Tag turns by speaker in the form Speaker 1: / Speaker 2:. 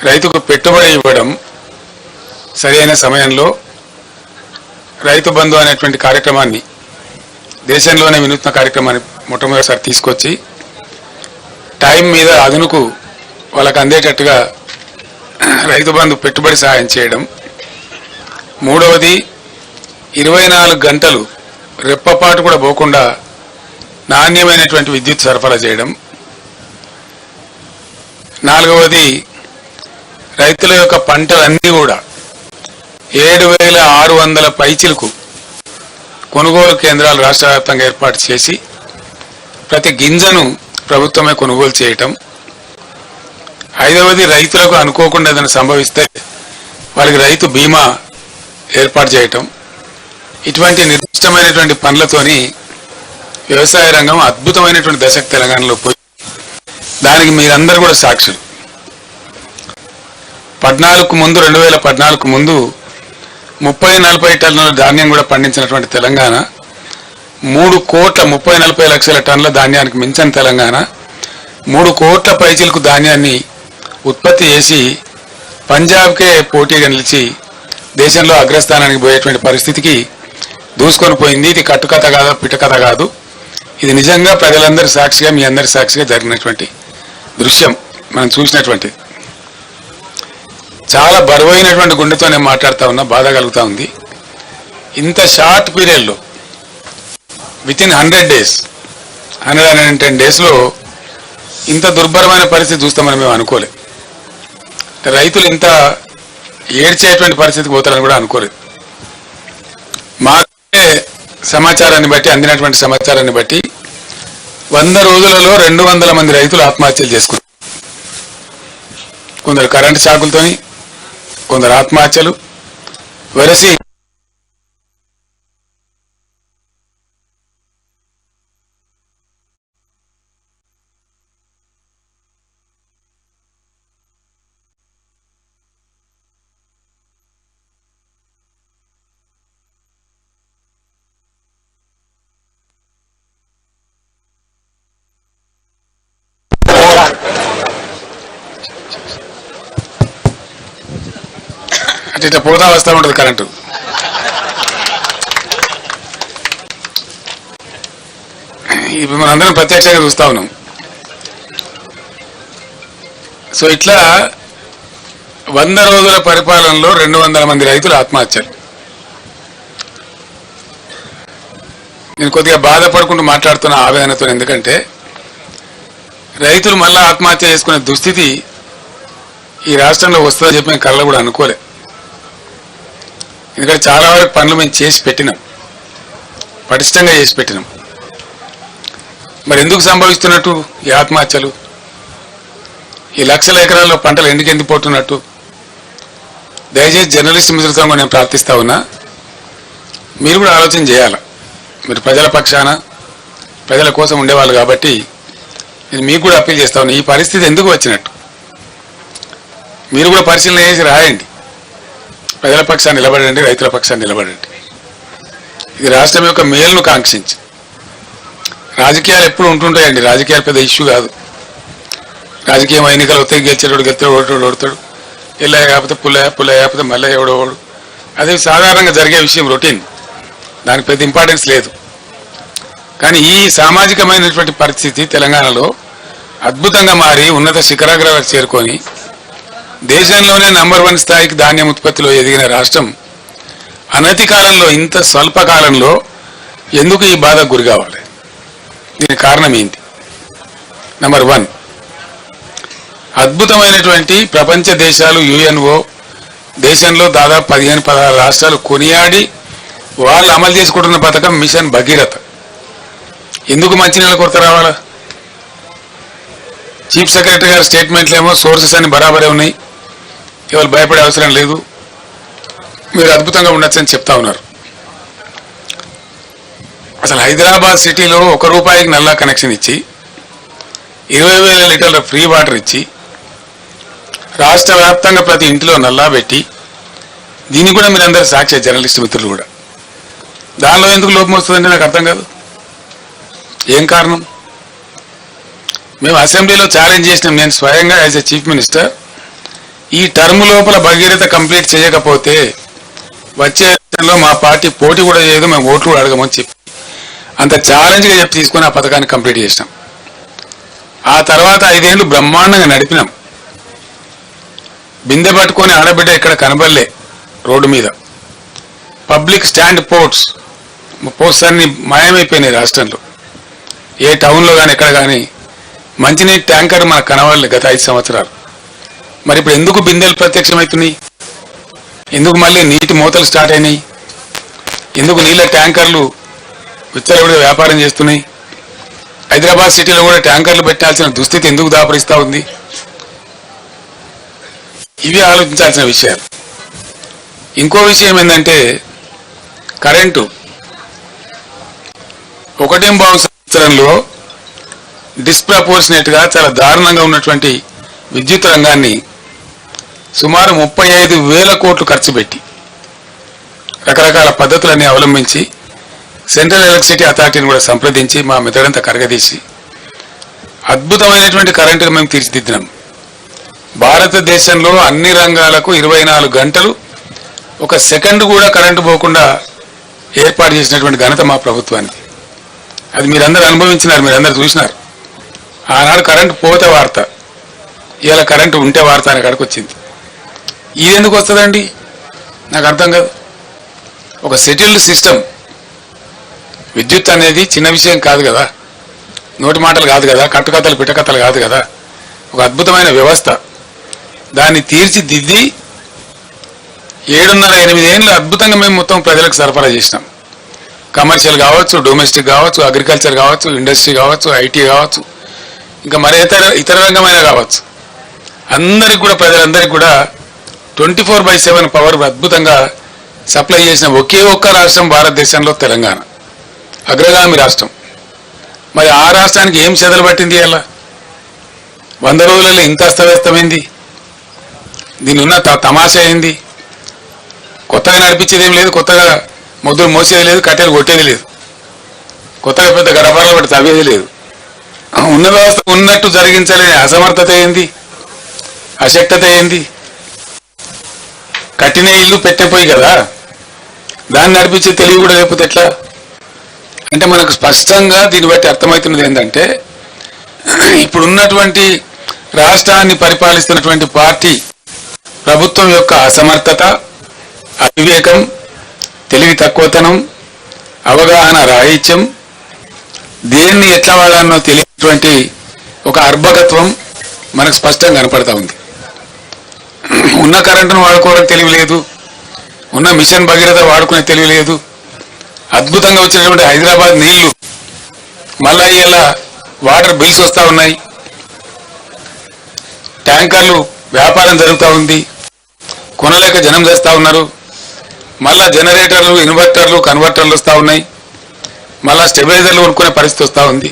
Speaker 1: రైతుకు పెట్టుబడి ఇవ్వడం సరైన సమయంలో రైతు బంధు అనేటువంటి కార్యక్రమాన్ని దేశంలోనే వినూత్న కార్యక్రమాన్ని మొట్టమొదటిసారి తీసుకొచ్చి టైం మీద అదునుకు వాళ్ళకు అందేటట్టుగా రైతు బంధు పెట్టుబడి సహాయం చేయడం. మూడవది 24 గంటలు రెప్పపాటు కూడా పోకుండా నాణ్యమైనటువంటి విద్యుత్ సరఫరా చేయడం. నాలుగవది రైతుల యొక్క పంటలన్నీ కూడా 7,600 పైచిలకు కొనుగోలు కేంద్రాలు రాష్ట్ర వ్యాప్తంగా ఏర్పాటు చేసి ప్రతి గింజను ప్రభుత్వమే కొనుగోలు చేయటం. ఐదవది రైతులకు అనుకోకుండా ఏదైనా సంభవిస్తే వాళ్ళకి రైతు బీమా ఏర్పాటు చేయటం. ఇటువంటి నిర్దిష్టమైనటువంటి పనులతోని వ్యవసాయ రంగం అద్భుతమైనటువంటి దశకు తెలంగాణలో పోయి దానికి మీరందరూ కూడా సాక్షులు. 2014 ముందు 30-40 టన్నుల ధాన్యం కూడా పండించినటువంటి తెలంగాణ 3,40 లక్షల టన్నుల ధాన్యానికి మించిన తెలంగాణ 3 కోట్ల పైచిలకు ధాన్యాన్ని ఉత్పత్తి చేసి పంజాబ్కే పోటీగా నిలిచి దేశంలో అగ్రస్థానానికి పోయేటువంటి పరిస్థితికి దూసుకొని పోయింది. ఇది కట్టుకథ కాదు, పిట్టకథ కాదు. ఇది నిజంగా ప్రజలందరి సాక్షిగా, మీ అందరి సాక్షిగా జరిగినటువంటి దృశ్యం మనం చూసినటువంటి. చాలా బరువైనటువంటి గుండెతో నేను మాట్లాడుతూ ఉన్నా, బాధ కలుగుతూ ఉంది. ఇంత షార్ట్ పీరియడ్లో వితిన్ 100 days 110 daysలో ఇంత దుర్భరమైన పరిస్థితి చూస్తామని మేము అనుకోలేదు. రైతులు ఇంత ఏడ్చేటువంటి పరిస్థితికి పోతారని కూడా అనుకోలేదు. మా సమాచారాన్ని బట్టి, అందినటువంటి సమాచారాన్ని బట్టి 100 రోజులలో 200 మంది రైతులు ఆత్మహత్యలు చేసుకున్నారు. కొందరు కరెంటు షాకులతోని, కొందరు ఆత్మహత్యలు. వరసి ఇట్లా పోతా వస్తూ ఉంటుంది కరెంటు. ఇప్పుడు మనందరం ప్రత్యక్షంగా చూస్తా ఉన్నాం. సో ఇట్లా 100 రోజుల పరిపాలనలో 200 మంది రైతులు ఆత్మహత్యలు. నేను కొద్దిగా బాధపడుకుంటూ మాట్లాడుతున్న ఆవేదనతో. ఎందుకంటే రైతులు మళ్ళా ఆత్మహత్య చేసుకునే దుస్థితి ఈ రాష్ట్రంలో వస్తుందని చెప్పి మేము కళ్ళ కూడా అనుకోలే. ఎందుకంటే చాలా వరకు పనులు మేము చేసి పెట్టినాం, పటిష్టంగా చేసి పెట్టినాం. మరి ఎందుకు సంభవిస్తున్నట్టు ఈ ఆత్మహత్యలు? ఈ లక్షల ఎకరాల్లో పంటలు ఎందుకు పోతున్నట్టు? దయచేసి జర్నలిస్ట్ మిత్రులతో కూడా నేను ప్రార్థిస్తా ఉన్నా, మీరు కూడా ఆలోచన చేయాలి. మీరు ప్రజల పక్షాన, ప్రజల కోసం ఉండేవాళ్ళు కాబట్టి నేను మీకు కూడా అప్పీల్ చేస్తా ఉన్నా, ఈ పరిస్థితి ఎందుకు వచ్చినట్టు మీరు కూడా పరిశీలన చేసి రాయండి. ప్రజల పక్షాన్ని నిలబడండి, రైతుల పక్షాన్ని నిలబడండి. ఇది రాష్ట్రం యొక్క మేలును కాంక్షించి. రాజకీయాలు ఎప్పుడు ఉంటుంటాయండి, రాజకీయాలు పెద్ద ఇష్యూ కాదు. రాజకీయం ఎన్నికలు వస్తాయి, గెలిచేటోడు గెలుతాడు, ఓడతాడు ఓడతాడు, ఎల్లయ్య కాకపోతే పుల్లయ్య కాకపోతే మల్లయ్య ఎవడోడు. అది సాధారణంగా జరిగే విషయం, రొటీన్. దానికి పెద్ద ఇంపార్టెన్స్ లేదు. కానీ ఈ సామాజికమైనటువంటి పరిస్థితి తెలంగాణలో అద్భుతంగా మారి ఉన్నత శిఖరాగ్రాలకు చేరుకొని దేశంలోనే నంబర్ 1 స్థాయికి ధాన్యం ఉత్పత్తిలో ఎదిగిన రాష్ట్రం అనతి కాలంలో, ఇంత స్వల్ప కాలంలో ఎందుకు ఈ బాధకు గురి కావాలి? దీనికి కారణం ఏంటి? నంబర్ 1, అద్భుతమైనటువంటి ప్రపంచ దేశాలు, యుఎన్ఓ దేశంలో దాదాపు 15-16 రాష్ట్రాలు కొనియాడి వాళ్ళు అమలు చేసుకుంటున్న పథకం మిషన్ భగీరథ. ఎందుకు మంచినీళ్ళ కొరత రావాలా? చీఫ్ సెక్రటరీ గారి స్టేట్మెంట్లు ఏమో సోర్సెస్ అన్ని బరాబరే ఉన్నాయి, ఇవాళ భయపడే అవసరం లేదు, మీరు అద్భుతంగా ఉండొచ్చని చెప్తా ఉన్నారు. అసలు హైదరాబాద్ సిటీలో ₹1 నల్లా కనెక్షన్ ఇచ్చి 20,000 లీటర్ల ఫ్రీ వాటర్ ఇచ్చి రాష్ట్ర వ్యాప్తంగా ప్రతి ఇంటిలో నల్లా పెట్టి, దీన్ని కూడా మీరందరూ సాక్షి, జర్నలిస్ట్ మిత్రులు కూడా. దానిలో ఎందుకు లోపం వస్తుందంటే నాకు అర్థం కాదు. ఏం కారణం? మేము అసెంబ్లీలో ఛాలెంజ్ చేసినాం. నేను స్వయంగా యాజ్ ఎ చీఫ్ మినిస్టర్ ఈ టర్మ్ లోపల భగీరథ కంప్లీట్ చేయకపోతే వచ్చే ఎలక్షన్లో మా పార్టీ పోటీ కూడా చేయదు, మేము ఓట్లు కూడా అడగమని చెప్పి అంత ఛాలెంజ్గా చెప్పి తీసుకొని ఆ పథకాన్ని కంప్లీట్ చేసినాం. ఆ తర్వాత 5 ఏళ్ళు బ్రహ్మాండంగా నడిపినాం. బిందె పట్టుకొని ఆడబిడ్డ ఇక్కడ కనబడలే రోడ్డు మీద. పబ్లిక్ స్టాండ్ పోస్ట్స్ అన్ని మాయమైపోయినాయి రాష్ట్రంలో. ఏ టౌన్లో కానీ ఎక్కడ కానీ మంచినీటి ట్యాంకర్ మనకు కనబడలే గత 5 సంవత్సరాలు. మరి ఇప్పుడు ఎందుకు బిందెలు ప్రత్యక్షమవుతున్నాయి? ఎందుకు మళ్ళీ నీటి మూతలు స్టార్ట్ అయినాయి? ఎందుకు నీళ్ళ ట్యాంకర్లు విచ్చలవిడిగా వ్యాపారం చేస్తున్నాయి? హైదరాబాద్ సిటీలో కూడా ట్యాంకర్లు పెట్టాల్సిన దుస్థితి ఎందుకు దాపరిస్తూ ఉంది? ఇవి ఆలోచించాల్సిన విషయాలు. ఇంకో విషయం ఏంటంటే కరెంటు 1.5 సంవత్సరంలో డిస్ప్రపోర్షనేట్గా చాలా దారుణంగా ఉన్నటువంటి విద్యుత్ రంగాన్ని సుమారు 35,000 కోట్లు ఖర్చు పెట్టి రకరకాల పద్ధతులన్నీ అవలంబించి సెంట్రల్ ఎలక్ట్రిసిటీ అథారిటీని కూడా సంప్రదించి మా మెదడంతా కరగదీసి అద్భుతమైనటువంటి కరెంటును మేము తీర్చిదిద్దినాం. భారతదేశంలో అన్ని రంగాలకు 24 గంటలు 1 సెకండ్ కూడా కరెంటు పోకుండా ఏర్పాటు చేసినటువంటి ఘనత మా ప్రభుత్వానికి. అది మీరందరూ అనుభవించినారు, మీరందరూ చూసినారు. ఆనాడు కరెంటు పోతే వార్త, ఇవాళ కరెంటు ఉంటే వార్త అనే కాడికి వచ్చింది. ఇది ఎందుకు వస్తుందండి నాకు అర్థం కాదు. ఒక సెటిల్డ్ సిస్టమ్. విద్యుత్ అనేది చిన్న విషయం కాదు కదా, నోటి మాటలు కాదు కదా, కట్టుకథలు పిట్టకథలు కాదు కదా. ఒక అద్భుతమైన వ్యవస్థ. దాన్ని తీర్చిదిద్ది 7.5-8 ఏళ్ళు అద్భుతంగా మేము మొత్తం ప్రజలకు సరఫరా చేసినాం. కమర్షియల్ కావచ్చు, డొమెస్టిక్ కావచ్చు, అగ్రికల్చర్ కావచ్చు, ఇండస్ట్రీ కావచ్చు, ఐటీ కావచ్చు, ఇంకా మరి ఇతర రంగమైన కావచ్చు. అందరికి కూడా ప్రజలందరికీ కూడా 24/7 పవర్ అద్భుతంగా సప్లై చేసిన ఒకే ఒక్క రాష్ట్రం భారతదేశంలో తెలంగాణ, అగ్రగామి రాష్ట్రం. మరి ఆ రాష్ట్రానికి ఏం చెదలు పట్టింది? అలా 100 రోజులలో ఇంత అస్తవ్యస్తమైంది. దీని ఉన్న తమాషా అయింది. కొత్తగా నడిపించేది ఏం లేదు, కొత్తగా మొద్దులు మోసేది లేదు, కట్టెలు కొట్టేది లేదు, కొత్తగా పెద్ద గడపడాలు పట్టి తవ్వేది లేదు. ఉన్న వ్యవస్థ ఉన్నట్టు జరిగించలేని అసమర్థత ఏంది, అశక్తత ఏంది? కట్టిన ఇల్లు పెట్టిపోయి కదా, దాన్ని నడిపించే తెలివి కూడా లేకపోతే ఎట్లా? అంటే మనకు స్పష్టంగా దీన్ని బట్టి అర్థమవుతున్నది ఏంటంటే ఇప్పుడున్నటువంటి రాష్ట్రాన్ని పరిపాలిస్తున్నటువంటి పార్టీ ప్రభుత్వం యొక్క అసమర్థత, అవివేకం, తెలివి తక్కువతనం, అవగాహన రాహిత్యం, దేన్ని ఎట్లా వాడాలనో తెలియనటువంటి ఒక అర్భకత్వం మనకు స్పష్టంగా కనపడతా ఉంది. ఉన్న కరెంటును వాడుకోవడం తెలివి లేదు, ఉన్న మిషన్ భగీరథ వాడుకునే తెలివి లేదు. అద్భుతంగా వచ్చినటువంటి హైదరాబాద్ నీళ్లు మళ్ళా ఇలా వాటర్ బిల్స్ వస్తూ ఉన్నాయి, ట్యాంకర్లు వ్యాపారం జరుగుతూ ఉంది, కొనలేక జనం చేస్తూ ఉన్నారు. మళ్ళా జనరేటర్లు, ఇన్వర్టర్లు, కన్వర్టర్లు వస్తూ ఉన్నాయి, మళ్ళా స్టెబిలైజర్లు కొనుక్కునే పరిస్థితి వస్తూ ఉంది.